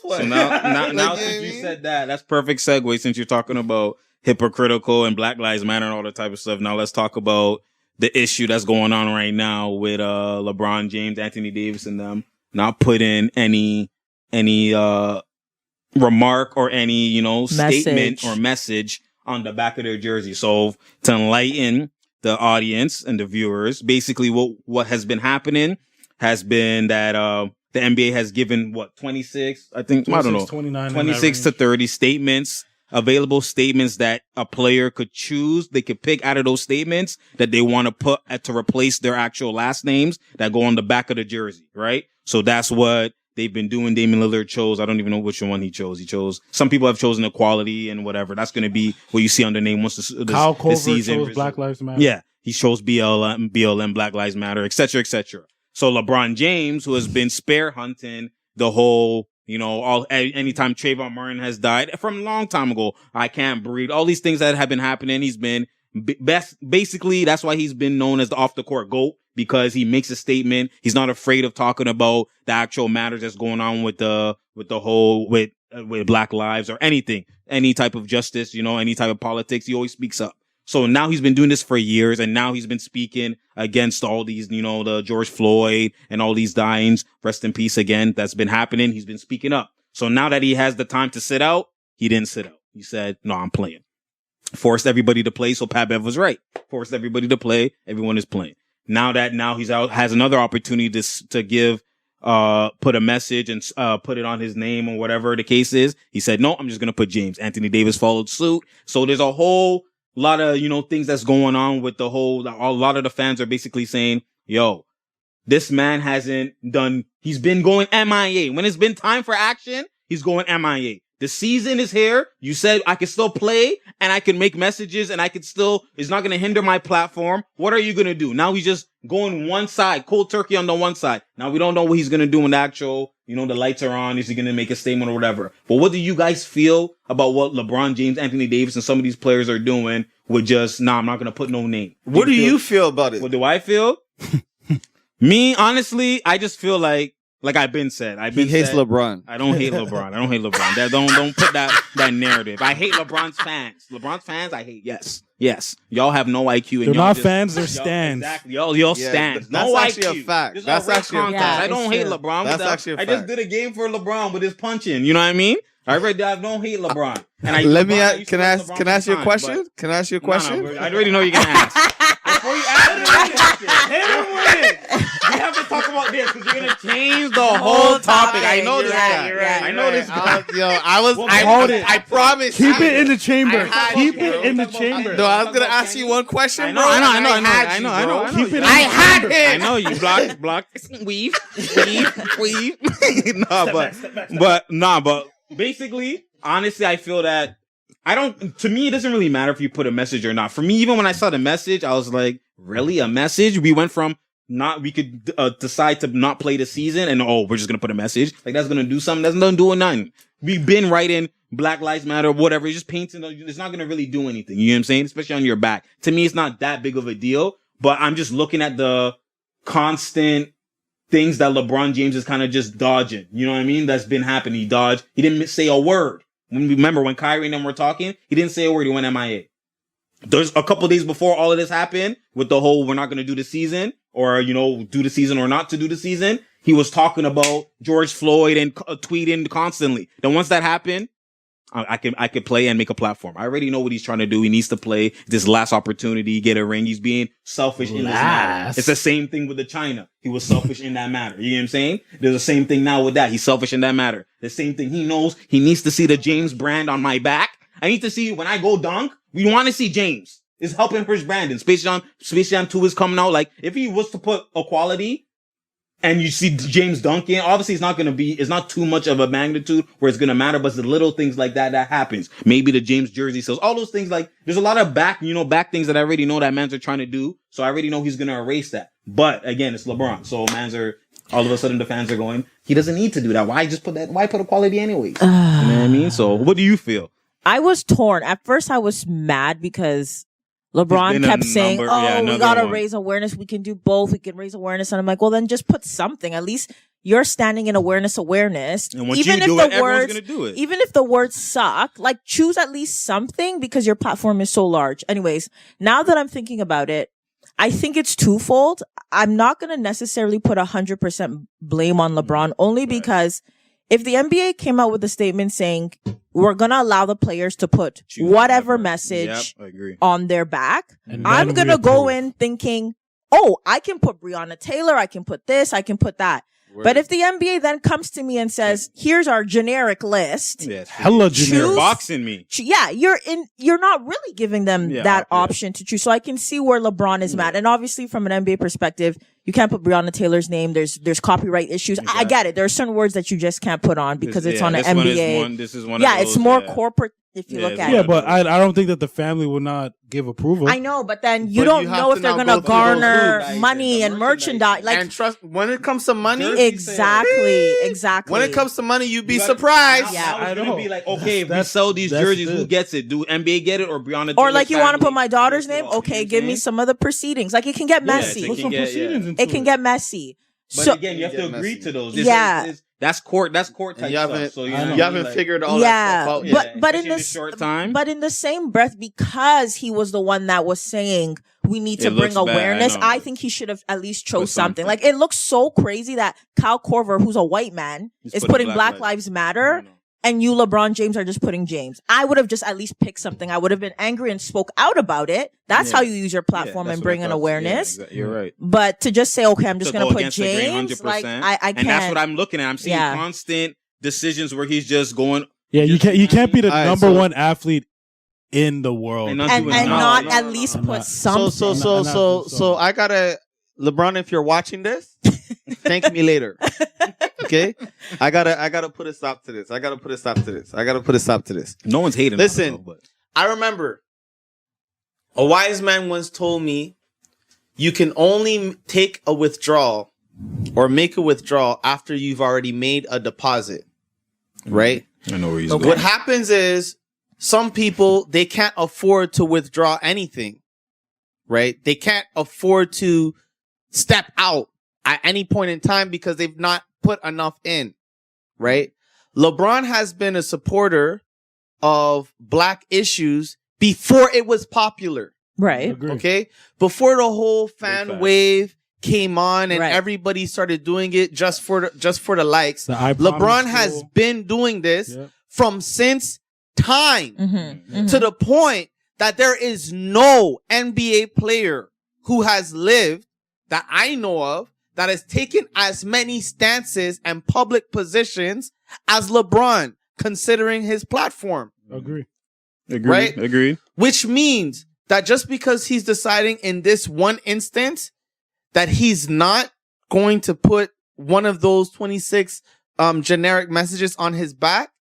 way. So now since you said that, that's perfect segue since you're talking about hypocritical and Black Lives Matter and all that type of stuff. Now let's talk about the issue that's going on right now with LeBron James, Anthony Davis, and them not putting any remark or any statement or message on the back of their jersey. So to enlighten the audience and the viewers, basically what has been happening has been that the NBA has given 26, I think, 26 to 30 statements, available statements that a player could choose. They could pick out of those statements that they want to put to replace their actual last names that go on the back of the jersey, right? So that's what they've been doing. Damian Lillard chose, I don't even know which one he chose. Some people have chosen equality and whatever. That's going to be what you see on the name once the season chose Black Lives Matter. Yeah, he chose BLM, Black Lives Matter, et cetera, et cetera. So LeBron James, who has been spear hunting the whole, anytime Trayvon Martin has died from a long time ago, I can't breathe. All these things that have been happening, he's been basically, that's why he's been known as the off the court GOAT, because he makes a statement. He's not afraid of talking about the actual matters that's going on with Black lives or anything, any type of justice, any type of politics. He always speaks up. So now he's been doing this for years, and now he's been speaking against all these, the George Floyd and all these dyings. Rest in peace again. That's been happening. He's been speaking up. So now that he has the time to sit out, he didn't sit out. He said, no, I'm playing. Forced everybody to play. So Pat Bev was right. Forced everybody to play. Everyone is playing. Now he's out, has another opportunity to give, put a message and, put it on his name or whatever the case is. He said, no, I'm just going to put James. Anthony Davis followed suit. So there's a whole lot of, things that's going on with a lot of the fans are basically saying, yo, this man he's been going MIA. When it's been time for action, he's going MIA. The season is here. You said I can still play and I can make messages and it's not going to hinder my platform. What are you going to do? Now he's just going one side, cold turkey on the one side. Now we don't know what he's going to do when the actual, the lights are on. Is he going to make a statement or whatever? But what do you guys feel about what LeBron James, Anthony Davis, and some of these players are doing with just, I'm not going to put no name? What do you feel about it? What do I feel? Me, honestly, I just feel like I've been said. He hates LeBron. I don't hate LeBron. Don't put that narrative. I hate LeBron's fans. LeBron's fans, I hate. Yes. Y'all have no IQ. And they're not fans. They're stands. Exactly. Y'all stands. That's no actually IQ. a fact. That's actually a fact. I don't hate LeBron. That's actually a fact. I just did a game for LeBron with his punching. You know what I mean? I don't hate LeBron. And can I ask you a question? Can I ask you a question? No, I already know you're gonna ask. Before you ask me, hit him with it. We have to talk about this because you're gonna change the whole topic. I know this guy. I know this guy. I promise. Keep it in the chamber. Keep it in the chamber. No, I was gonna ask you one question, bro. I know. Keep it in the chamber. I had it. I know you block. Weave. But basically, honestly, I feel that to me, it doesn't really matter if you put a message or not. For me, even when I saw the message, I was like, really? A message? We went from we could decide to not play the season and, we're just going to put a message. Like, that's going to do something. That's not doing nothing. We've been writing Black Lives Matter, whatever. It's just painting. It's not going to really do anything. You know what I'm saying? Especially on your back. To me, it's not that big of a deal, but I'm just looking at the constant things that LeBron James is kind of just dodging. You know what I mean? That's been happening. He dodged. He didn't say a word. Remember when Kyrie and them were talking? He didn't say a word. He went MIA. There's a couple days before all of this happened with the whole, we're not going to do the season or, do the season or not to do the season. He was talking about George Floyd and tweeting constantly. Then once that happened, I could play and make a platform. I already know what he's trying to do. He needs to play this last opportunity, get a ring. He's being selfish in this matter. It's the same thing with the China. He was selfish in that matter. You know what I'm saying? There's the same thing now with that. He's selfish in that matter. The same thing. He knows he needs to see the James brand on my back. I need to see when I go dunk, we want to see James. It's helping his brand. And Space Jam 2 is coming out. Like, if he was to put equality and you see James dunking, obviously it's not too much of a magnitude where it's going to matter, but it's the little things like that happens. Maybe the James jersey sells, all those things. Like, there's a lot of back things that I already know that mans are trying to do. So I already know he's going to erase that. But again, it's LeBron. So all of a sudden the fans are going, he doesn't need to do that. Why put equality anyways? You know what I mean? So what do you feel? I was torn. At first I was mad because LeBron kept saying, we got to raise awareness. We can do both. We can raise awareness. And I'm like, well, then just put something. At least, you're standing in awareness. And once Even you if do the it, everyone's words, going to do it. even if the words suck, like choose at least something because your platform is so large. Anyways, now that I'm thinking about it, I think it's twofold. I'm not going to necessarily put 100% blame on LeBron only because if the NBA came out with a statement saying we're going to allow the players to put whatever message on their back, I'm going to go in thinking, oh, I can put Breonna Taylor, I can put this, I can put that. But if the NBA then comes to me and says, here's our generic list. Hella generic. You're boxing me. Yeah, you're not really giving them that option to choose. So I can see where LeBron is mad. And obviously from an NBA perspective, you can't put Breonna Taylor's name. There's copyright issues. Exactly. I get it. There are certain words that you just can't put on because it's on an NBA. This is one of those, it's more corporate if you look at it. Yeah, but I don't think that the family would not give approval. I know, but then you don't know if they're going to garner money and merchandise. Like, and trust, when it comes to money, exactly. When it comes to money, you'd be surprised. I don't be like, okay, if we sell these jerseys, who gets it? Do NBA get it or Breonna Taylor? Or like, you want to put my daughter's name? Okay, give me some of the proceedings. Like, it can get messy. Put some proceedings into it can get messy. But again, you have to agree to those. That's court type stuff. So you haven't figured all that stuff out. But in this short time. But in the same breath, because he was the one that was saying we need to bring awareness, I think he should have at least chose something. Like, it looks so crazy that Kyle Korver, who's a white man, is putting Black Lives Matter. And you, LeBron James, are just putting James. I would have just at least picked something. I would have been angry and spoke out about it. That's how you use your platform and bring in awareness. You're right. But to just say, okay, I'm just going to put James, like, I can't. And that's what I'm looking at. I'm seeing constant decisions where he's just going. Yeah, you can't be the number one athlete in the world and not at least put something. So I gotta, LeBron, if you're watching this, thank me later. Okay, I gotta put a stop to this. No one's hating. Listen, I remember a wise man once told me, you can only take a withdrawal or make a withdrawal after you've already made a deposit. Right? I know where he's going. What happens is some people, they can't afford to withdraw anything. Right? They can't afford to step out at any point in time because they've not put enough in, right? LeBron has been a supporter of Black issues before it was popular. Right. Okay? Before the whole fan wave came on and everybody started doing it just for the likes. LeBron has been doing this from since time to the point that there is no NBA player who has lived that I know of that has taken as many stances and public positions as LeBron, considering his platform. Agreed. Right? Agreed. Which means that just because he's deciding in this one instance that he's not going to put one of those 26 generic messages on his back,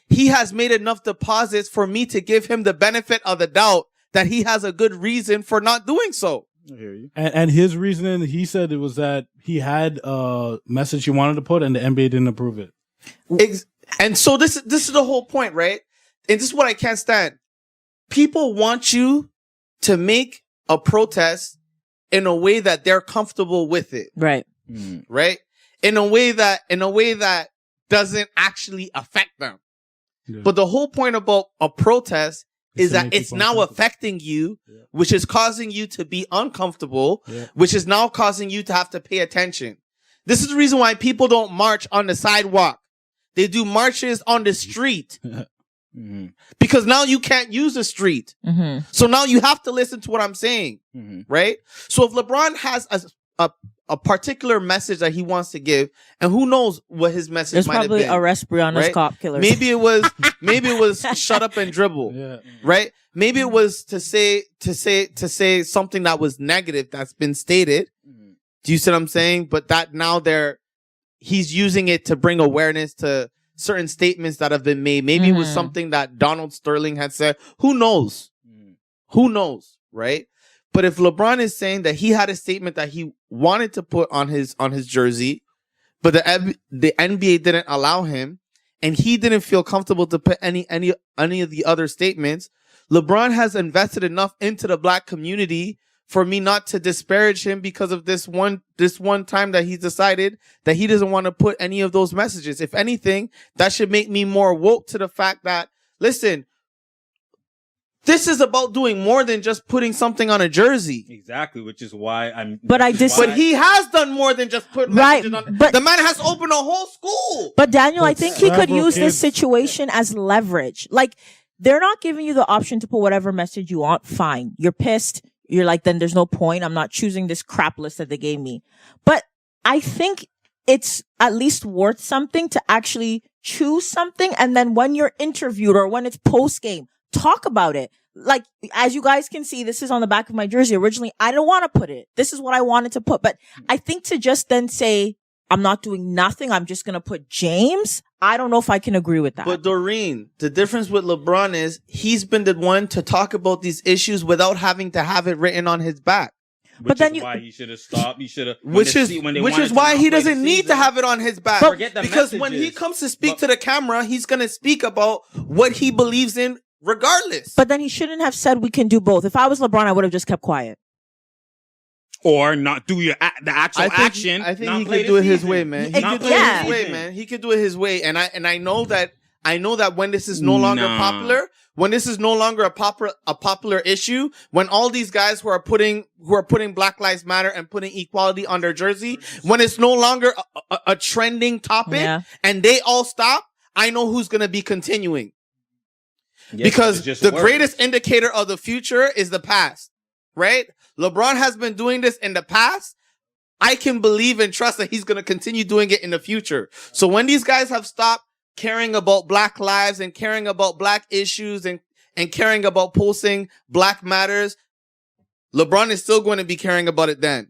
he has made enough deposits for me to give him the benefit of the doubt that he has a good reason for not doing so. I hear you. And his reasoning, he said it was that he had a message he wanted to put and the NBA didn't approve it. And so this is the whole point, right? And this is what I can't stand. People want you to make a protest in a way that they're comfortable with it. Right. Right? In a way that doesn't actually affect them. Yeah. But the whole point about a protest is that it's now affecting you, which is causing you to be uncomfortable, which is now causing you to have to pay attention. This is the reason why people don't march on the sidewalk. They do marches on the street. Because now you can't use the street. So now you have to listen to what I'm saying. Right? So if LeBron has a particular message that he wants to give, and who knows what his message might have been. There's probably arrest Breonna's cop killers. Maybe it was shut up and dribble. Right? Maybe it was to say something that was negative that's been stated. Do you see what I'm saying? But that now he's using it to bring awareness to certain statements that have been made. Maybe it was something that Donald Sterling had said. Who knows? Who knows? Right? But if LeBron is saying that he had a statement that he wanted to put on his jersey, but the NBA didn't allow him, and he didn't feel comfortable to put any of the other statements, LeBron has invested enough into the Black community for me not to disparage him because of this one time that he's decided that he doesn't want to put any of those messages. If anything, that should make me more woke to the fact that, listen, this is about doing more than just putting something on a jersey. Exactly, which is why I'm. But But he has done more than just put messages on. But the man has opened a whole school. But Daniel, I think he could use this situation as leverage. Like, they're not giving you the option to put whatever message you want. Fine, you're pissed. You're like, then there's no point. I'm not choosing this crap list that they gave me. But I think it's at least worth something to actually choose something, and then when you're interviewed or when it's post game, talk about it. Like, as you guys can see, this is on the back of my jersey. Originally, I didn't want to put it. This is what I wanted to put. But I think to just then say, I'm not doing nothing, I'm just going to put James, I don't know if I can agree with that. But Doreen, the difference with LeBron is he's been the one to talk about these issues without having to have it written on his back. But then why he should have stopped. He should have. Which is why he doesn't need to have it on his back. Because when he comes to speak to the camera, he's going to speak about what he believes in regardless. But then he shouldn't have said we can do both. If I was LeBron, I would have just kept quiet. Or not do the actual action. I think he could do it his way, man. He could do it his way, man. He could do it his way. And I know that when this is no longer popular, when this is no longer a popular issue, when all these guys who are putting Black Lives Matter and putting equality on their jersey, when it's no longer a trending topic and they all stop, I know who's going to be continuing. Yes, because the greatest indicator of the future is the past, right? LeBron has been doing this in the past. I can believe and trust that he's going to continue doing it in the future. So when these guys have stopped caring about Black lives and caring about Black issues and caring about posting Black matters, LeBron is still going to be caring about it then.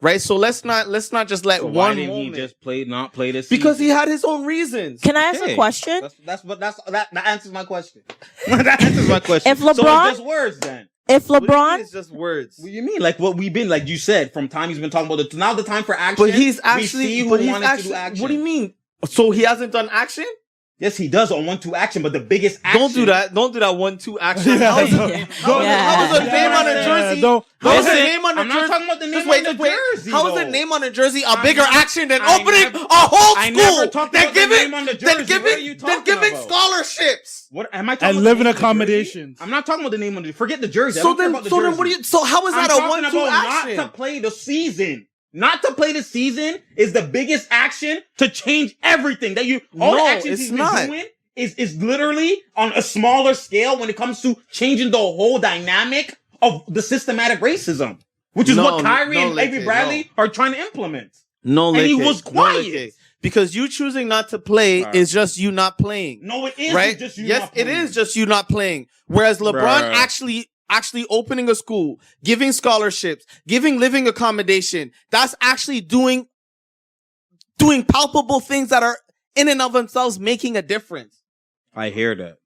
Right? So let's not just let one why didn't moment. He just not play this because season? He had his own reasons. Can I ask a question? That answers my question. That answers my question. If LeBron, so it's just words then. If LeBron, it's just words. What do you mean? Like what we've been, like you said, from time he's been talking about now the time for action. But he's actually, we see who wanted to do action. What do you mean? So he hasn't done action? Yes, he does on 1-2 action, but the biggest action. Don't do that 1-2 action. How is a name on a jersey? How is a name on a jersey? I'm not talking about the name on the jersey. How is a name on a jersey a bigger action than opening a whole school? I never talked about the name on the jersey. Then giving scholarships. What am I talking about? And living accommodations. I'm not talking about the name on the jersey. Forget the jersey. So then what do you? So how is that a 1-2 action? Not to play the season. Not to play the season is the biggest action to change everything that you. All the actions he's been doing is literally on a smaller scale when it comes to changing the whole dynamic of the systematic racism, which is what Kyrie and Avery Bradley are trying to implement. And he was quiet. Because you choosing not to play is just you not playing. No, it is right? just you not playing. It is just you not playing. Whereas LeBron actually opening a school, giving scholarships, giving living accommodation, that's actually doing palpable things that are in and of themselves making a difference. I hear that.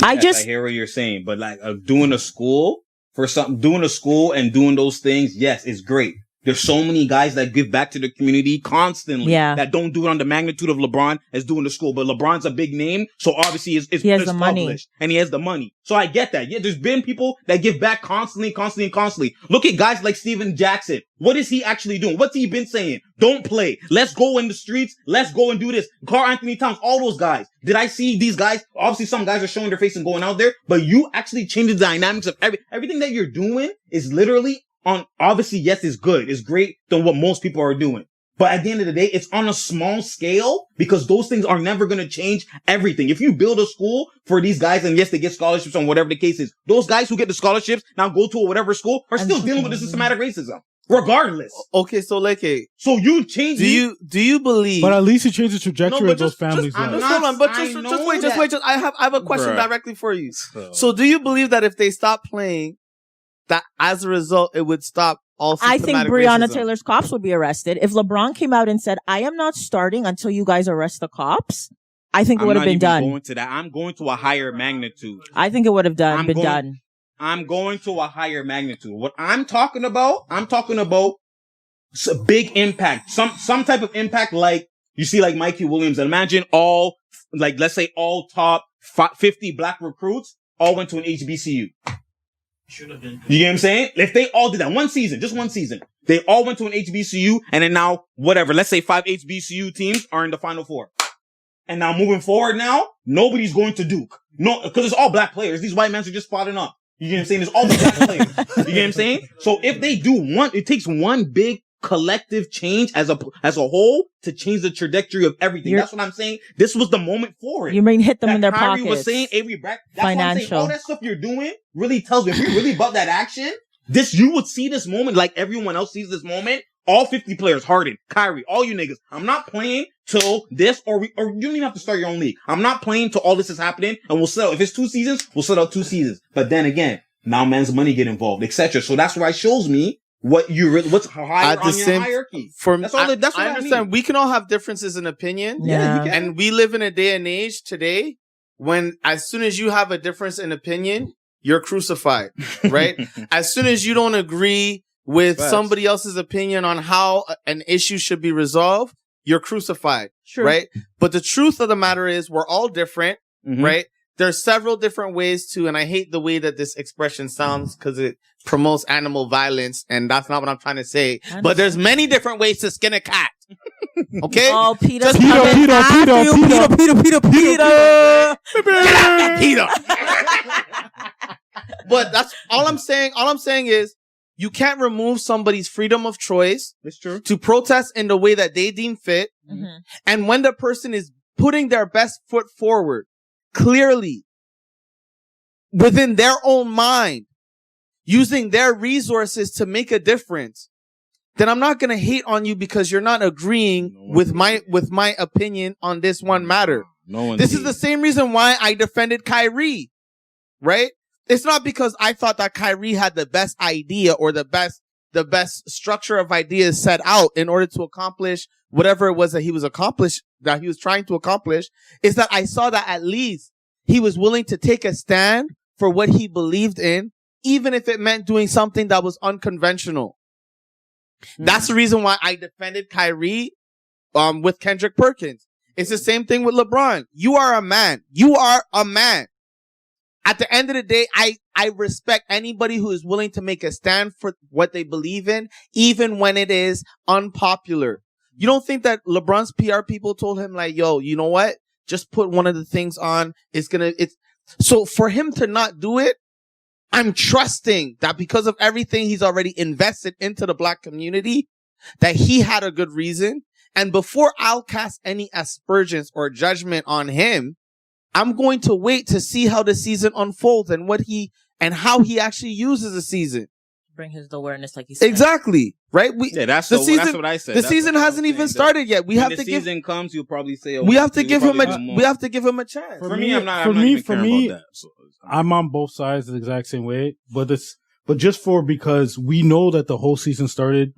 I hear what you're saying, but like doing a school and doing those things, yes, it's great. There's so many guys that give back to the community constantly that don't do it on the magnitude of LeBron as doing the school. But LeBron's a big name, so obviously he has the money. And he has the money. So I get that. Yeah, there's been people that give back constantly. Look at guys like Steven Jackson. What is he actually doing? What's he been saying? Don't play. Let's go in the streets. Let's go and do this. Karl Anthony Towns, all those guys. Did I see these guys? Obviously, some guys are showing their face and going out there, but you actually change the dynamics of everything that you're doing is literally obviously, yes, it's good. It's great than what most people are doing. But at the end of the day, it's on a small scale because those things are never going to change everything. If you build a school for these guys and yes, they get scholarships on whatever the case is, those guys who get the scholarships now go to whatever school are still dealing with the systematic racism. Regardless. Okay, so so you change. Do you believe? But at least you change the trajectory of those families. Hold on, but just wait. I have a question directly for you. So do you believe that if they stop playing, that as a result, it would stop all systematic I think Breonna Taylor's cops would be arrested. If LeBron came out and said, I am not starting until you guys arrest the cops, I think it would have been done. Going to that. I'm going to a higher magnitude. I think it would have been done. I'm going to a higher magnitude. What I'm talking about a big impact. Some type of impact like, you see like Mikey Williams. Imagine let's say all top 50 black recruits all went to an HBCU. You get what I'm saying? If they all did that one season, just one season, they all went to an HBCU, and then now, whatever, let's say 5 HBCU teams are in the Final Four. And now moving forward now, nobody's going to Duke. No, because it's all black players. These white men are just spotting up. You get what I'm saying? It's all the black players. You get what I'm saying? So if they do it takes one big collective change as a whole to change the trajectory of everything. That's what I'm saying. This was the moment for it. You mean hit them in their Kyrie pockets. was saying, Avery Brack, that's Financial. what I'm saying. All that stuff you're doing really tells me if you're really about that action, you would see this moment like everyone else sees this moment. All 50 players, Harden, Kyrie, all you niggas. I'm not playing till this, or you don't even have to start your own league. I'm not playing till all this is happening, and we'll settle. If it's 2 seasons, we'll settle 2 seasons. But then again, now man's money get involved, etc. So that's why it shows me what's higher on your hierarchy. That's what I understand. I mean. We can all have differences in opinion. Yeah. You can. And we live in a day and age today when as soon as you have a difference in opinion, you're crucified, right? As soon as you don't agree with somebody else's opinion on how an issue should be resolved, you're crucified, right? But the truth of the matter is we're all different, right? There's several different ways to, and I hate the way that this expression sounds because it promotes animal violence, and that's not what I'm trying to say. But there's many different ways to skin a cat. Okay? Oh, Peter. Just Peter. Peter. But that's all I'm saying. All I'm saying is you can't remove somebody's freedom of choice. It's true. To protest in the way that they deem fit. Mm-hmm. And when the person is putting their best foot forward, clearly, within their own mind, using their resources to make a difference, then I'm not going to hate on you because you're not agreeing with my opinion on this one matter. This is the same reason why I defended Kyrie, right? It's not because I thought that Kyrie had the best idea or the best structure of ideas set out in order to accomplish whatever it was that he was trying to accomplish. It's that I saw that at least he was willing to take a stand for what he believed in, even if it meant doing something that was unconventional. That's the reason why I defended Kyrie with Kendrick Perkins. It's the same thing with LeBron. You are a man. You are a man. At the end of the day, I respect anybody who is willing to make a stand for what they believe in, even when it is unpopular. You don't think that LeBron's PR people told him like, yo, you know what? Just put one of the things on. So for him to not do it, I'm trusting that because of everything he's already invested into the black community, that he had a good reason. And before I'll cast any aspersions or judgment on him, I'm going to wait to see how the season unfolds and how he actually uses the season. Bring his awareness, like you said. Exactly. Right? That's what I said. The season hasn't even started yet. When the season comes, you'll probably say, we have to give him a chance. For me, I'm not even caring about that. So, I'm on both sides the exact same way, but because we know that the whole season started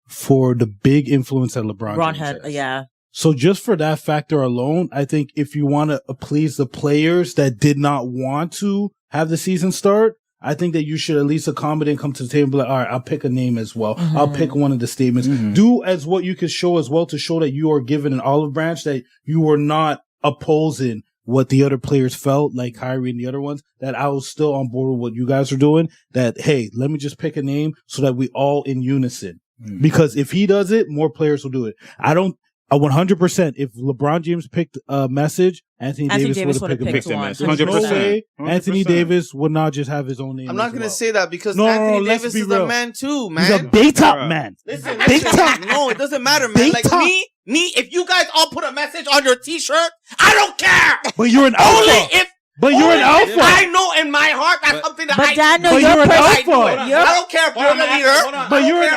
for the big influence that LeBron had. Yeah. So just for that factor alone, I think if you want to please the players that did not want to have the season start, I think that you should at least accommodate and come to the table and be like, all right, I'll pick a name as well. Mm-hmm. I'll pick one of the statements. Mm-hmm. Do as what you can show as well to show that you are given an olive branch, that you are not opposing what the other players felt, like Kyrie and the other ones, that I was still on board with what you guys are doing, that, hey, let me just pick a name so that we all in unison. Mm-hmm. Because if he does it, more players will do it. 100%. If LeBron James picked a message, Anthony Davis would have picked a message. 100%. No way Anthony Davis would not just have his own name. I'm not going to say that because Anthony Davis is a man too, man. He's a big top man. Listen, big top. No, it doesn't matter, man. Big like top. me, if you guys all put a message on your t-shirt, I don't care. But you're an alpha. But you're an alpha. I know in my heart that's something that but Daniel, you're an alpha. I don't care if you're the leader. But you're an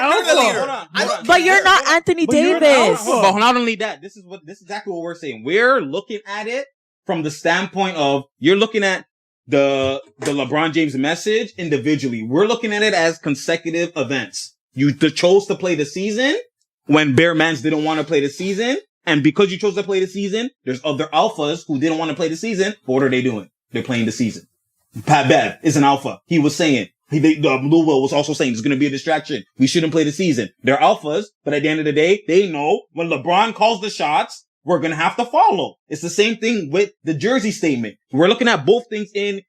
alpha. But you're not Anthony Davis. But not only that, this is exactly what we're saying. We're looking at it from the standpoint of you're looking at the LeBron James message individually. We're looking at it as consecutive events. You chose to play the season when Bear Mans didn't want to play the season. And because you chose to play the season, there's other alphas who didn't want to play the season. But what are they doing? They're playing the season. Pat Bev is an alpha. He was saying, Lou Will was also saying it's going to be a distraction. We shouldn't play the season. They're alphas, but at the end of the day, they know when LeBron calls the shots, we're going to have to follow. It's the same thing with the jersey statement. We're looking at both things in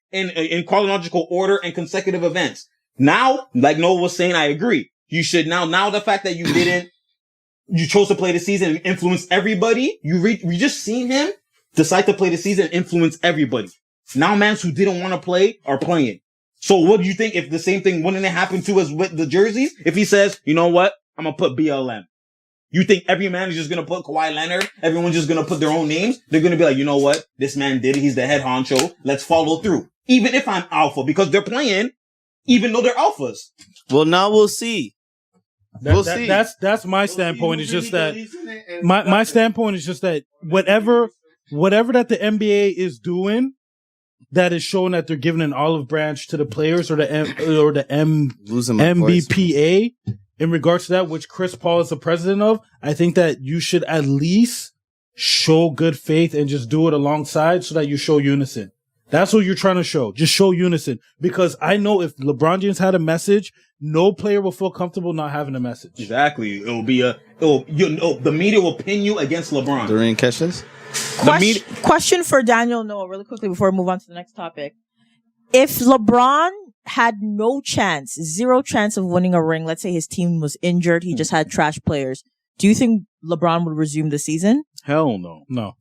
chronological order and consecutive events. Now, like Noah was saying, I agree. You should now the fact that you chose to play the season and influence everybody. We just seen him decide to play the season and influence everybody. Now mans who didn't want to play are playing. So what do you think if the same thing wouldn't it happen to us with the jerseys? If he says, you know what? I'm going to put BLM. You think every man is just going to put Kawhi Leonard? Everyone's just going to put their own names? They're going to be like, you know what? This man did it. He's the head honcho. Let's follow through. Even if I'm alpha, because they're playing, even though they're alphas. Well, now we'll see. We'll see. That's my standpoint. It's just that my standpoint is just that whatever that the NBA is doing, that is showing that they're giving an olive branch to the players or the MBPA in regards to that, which Chris Paul is the president of. I think that you should at least show good faith and just do it alongside so that you show unison. That's what you're trying to show. Just show unison. Because I know if LeBron James had a message, no player will feel comfortable not having a message. Exactly. The media will pin you against LeBron. Doreen catches. Question for Daniel Noah really quickly before we move on to the next topic. If LeBron had zero chance of winning a ring, let's say his team was injured, he just had trash players, do you think LeBron would resume the season? Hell no. No.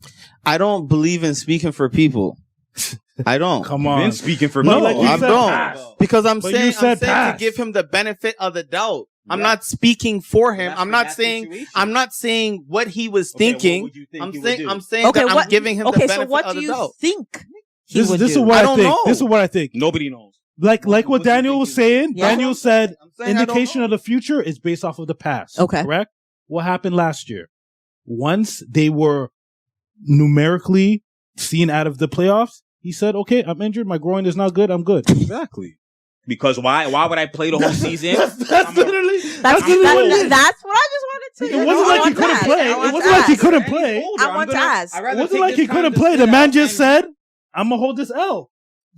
I don't believe in speaking for people. I don't. Come on. Been speaking for No, me. like you I said don't. pass. Because I'm But saying you said to pass. give him the benefit of the doubt. I'm Yeah. not speaking for him. That's I'm for not that saying situation. I'm not saying what he was Okay, thinking. what would you think I'm he would saying do? I'm saying that I'm giving him the benefit so what of do the you doubt. think he This would is do? what I I don't think. know. This is what I think. Nobody knows. Like What what do you Daniel think was he saying. Yeah. Daniel said I'm saying I don't indication know. of the future is based off of the past. Okay. Correct? What happened last year? Once they were numerically seen out of the playoffs, he said, okay, I'm injured. My groin is not good. I'm good. Exactly. Because why would I play the whole season? That's literally That's literally what it is. that's what I just wanted to. It wasn't like he couldn't play. It wasn't like he couldn't play. I want to ask. It wasn't like he couldn't play. The man just said, I'm going to hold this L.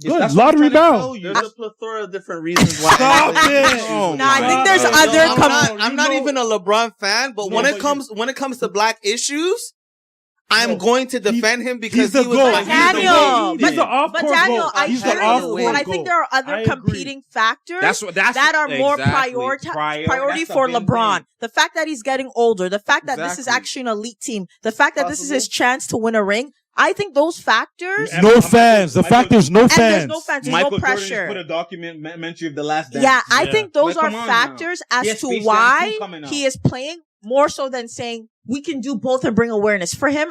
Good. Lottery bound. There's a plethora of different reasons why. Stop it. Oh, No, I think there's God. other I'm not even a LeBron fan, but when it comes to black issues, I'm going to defend him because he's the he was GOAT. like, Daniel, He's the off-court But Daniel, GOAT. I He's hear the you, off-court but I think GOAT. there are I other agree. competing factors That's that are more exactly. priority That's the for main LeBron. thing. The fact that he's getting older, the fact that this is Exactly. actually an elite team, the fact that this is his chance to win a ring. I think those factors. No fans. The fact there's no And there's fans. no fans. There's Michael no Jordan pressure. just put a documentary of the last dance. Yeah, I Yeah. think those Like, are come on factors now. as Yeah, to Space Jam why 2 coming out. he is playing more so than saying we can do both and bring awareness. For him,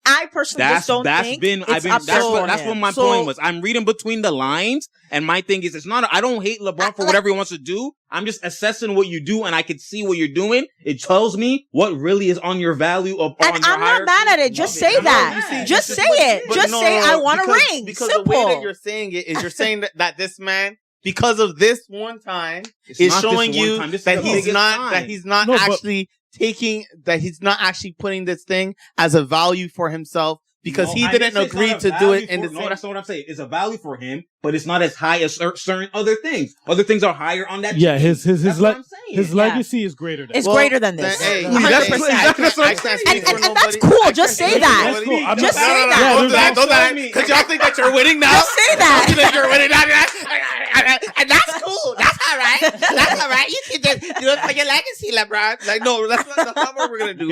I personally just don't think that's what my point was. I'm reading between the lines, and my thing is, I don't hate LeBron for whatever he wants to do. I'm just assessing what you do, and I can see what you're doing. It tells me what really is on your value of. And I'm not mad at it. Just say that. Just say it. Just say I want a ring. Because Simple. the way that you're saying it is you're saying that this man, because of this one time, is not this showing one you time. This is that the he's biggest not time. that he's not No, but- actually he's not actually putting this thing as a value for himself because No, he I didn't didn't say it's agree not a to do value it in the No, same. that's not what I'm saying. It's a value for him, but it's not as high as certain other things. Other things are higher on that. Yeah, chain. his That's what I'm saying. his Yeah. legacy is greater than It's that. greater than this. Hey, 100%. I can't speak for And that's nobody. cool. I Just can't say speak for that. That's cool. I'm Just not- say Yeah, that. there's Don't also- that, because y'all think that you're winning now. Just say that. You think you're winning now. And that's cool. That's all right. That's all right. You can just do it for your legacy, LeBron. Like, no, that's not what we're gonna do.